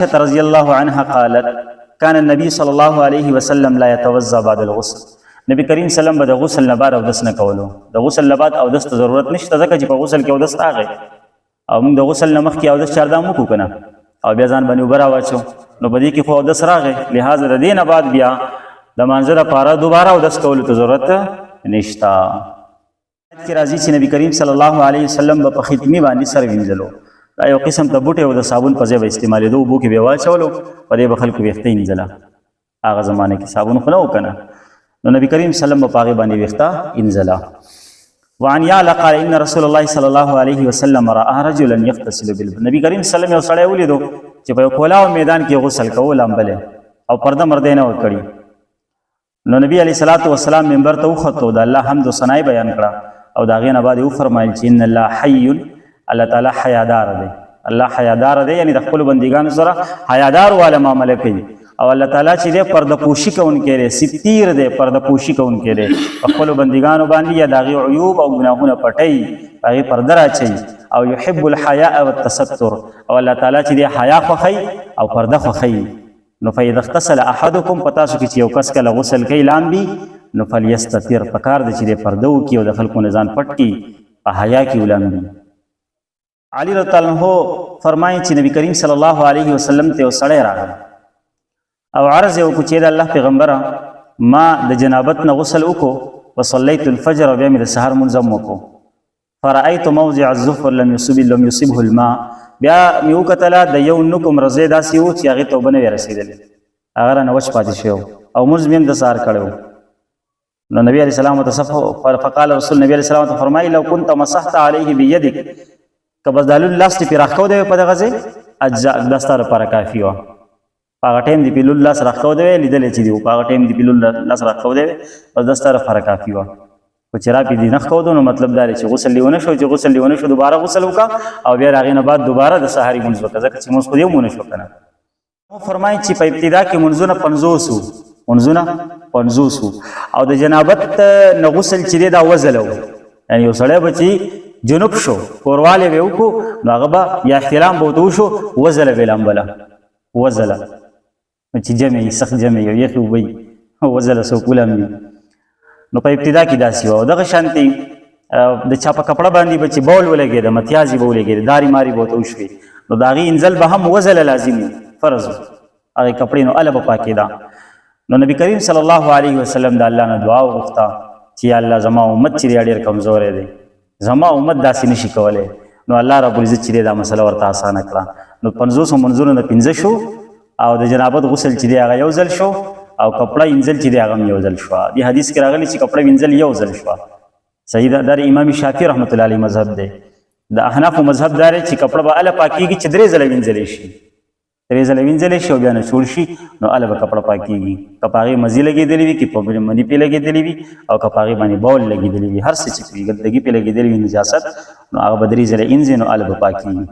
رضي الله عنها قالت كان النبي صلى الله عليه وسلم لا يتوضا بعد الغسل. نبی کریم سلام به د غسل نه بعد اودس نه کولو. د غسل نه بعد اودس ته ضرورت نشته ځکه چې په غسل کې اودس راغی او موږ د غسل نه مخکې اودس چاردام وکړو کنه او بیا ځان باندې اوبه راواچو نو په دې کې خو اودس راغی، لہذا د دې نه بعد بیا د مانځه دپاره دوباره اودس کولو ته ضرورت نشته. کې راځي چې نبی کریم صلی الله علیه وسلم به په ختمي باندې سر وینځلو. دا یو قسم ته بوټی او د صابون په ځای به استعمالېدو، اوبو کې به یې واچولو، په دې به خلکو ویښته وینځله. هغه زمانه کې صابون خو نه و که نه، نو نبی کریم صلی الله علیه وسلم به په هغې باندې ویښته وینځله. وعن یعلا قال ان رسول الله صلی الله علیه وسلم رأى رجلا یغتسل بالماء. نبی کریم صلی الله علیه وسلم یو سړی ولیدو چې په یو کولاو میدان کې غسل کوو لامبلی او پرده مرده نه ورکړي. نو نبی علیه الصلاة والسلام منبر ته وختو، د الله حمد و ثنای بیان کړه او د هغې نه بعد یې وفرمایل چې ان الله حی، الله تعالی حیادار دی. الله حیادار دی یعنی د خپلو بندګانو سره حیادار والا معامله کوي. او الله تعالی چې دی پرده پوشي کوونکی دی، ستیر دی، پرده پوشي کوونکی دی. په خپلو بندګانو باندې یا د هغې عیوب او ګناهونه پټوي، هغې پرده راچوي. او یحب الحیاء والتستر، او الله تعالی چې دی حیا خوښوي او پرده خوښوي. نو فاذا اغتسل احدکم، په تاسو کې چې یو کس کله غسل کوي لامبي، نو فلیستتر، پکار دی چې دی پرده وکړي او د خلکو نه ځان پټ کړي، په حیا کې ولامبي. علی رضی الله عنه فرمایي چې نبی کریم صلی الله علیه وسلم ته یو سړی راغی او عرض یې وکړو چې د الله پیغمبره ما د جنابت نه غسل وکړو وصلیت الفجر او بیا مې د سهار لمونځ هم وکړو، فرأیت موضع الظفر لم یصبه الماء، بیا مې وکتله د یو نوک مرضی داسې و چې هغې ته اوبه نه وې رسېدلې، هغه رانه وچ پاتې شوی او لمونځ مې هم د سهار کړی و. نو نبی علیه السلام ته فقال رسول نبی علیه السلام ته فرمایي لو كنت مسحت علیه بیدک، که بس د لون لاس دې پرې راښکودی وی په دغه ځای اجزا دا ستا لپاره کافي وه. په هغه ټایم دې پرې لون لاس راښکودی وی، لیدلی چې دی په هغه ټایم دې پرې لون لاس راښکودی وی، بس دا ستا لپاره کافي وه. خو چې را پرې دې نه ښکودو نو مطلب دا دی چې غسل دې ونه شو، چې غسل دې ونه شو دوباره غسل وکړه او بیا د هغې نه بعد دوباره د سهاري لمونځ وکړه، ځکه چې لمونځ خو دې هم ونه شو که نه. فرمایي چې په ابتدا کې لمونځونه 50 وو، لمونځونه 50 وو او د جنابت نه غسل چې دی دا وزله و، یعنې یو سړی به چې جنوب شو کوروالی به وکړو نو هغه به یا احتلام به ورته وشو وزله به یې لامبله، وزله چې جمع یي سخت جمع یي یخې اوبه یي وزله څوک ولامبي. نو په ابتدا کې داسې وه او دغه شانتې د چا په کپړه باندې به چې بول ولګېده، متیازې به ولګېدې، دارې مارې به ورته وشوې نو د هغې انزل به هم وزله لازم وي، فرض و هغې کپړې نو هله به پاکېده. نو نبي کریم صلی الله علیه وسلم د الله نه دعا وغوښته چې یا الله زما امت چې دی ډېر کمزوری دی، زما امت داسې نشي کولی. نو الله رب العزت چې دی دا مسله ورته اسانه کړه. نو 50 منځونو نه 15 شو او د جنابت غسل چې دی هغه یو ځل شو او کپړه انزل چې دی هغه هم یو ځل شوه. دې حدیث کې راغلی چې کپړه وینځل یو ځل شوه. صحیح ده، دا د امام شافعي رحمت الله علیه مذهب دی. د احنافو مذهب دا دی چې کپړه به هله پاکېږي چې 3 ځله وینځلی شي، 3 ځله وینځلی شي او بیا نه چوړ شي نو هله به کپړه پاکېږي. که په هغې مزي لګېدلې وي، که په مني پې لګېدلې وي او که په هغې باندې بول لګېدلې وي، هر څه چې پرې ګندګي پې لګېدلې وي نجاست، نو هغه به 3 ځله انځي نو هله به پاکېږي.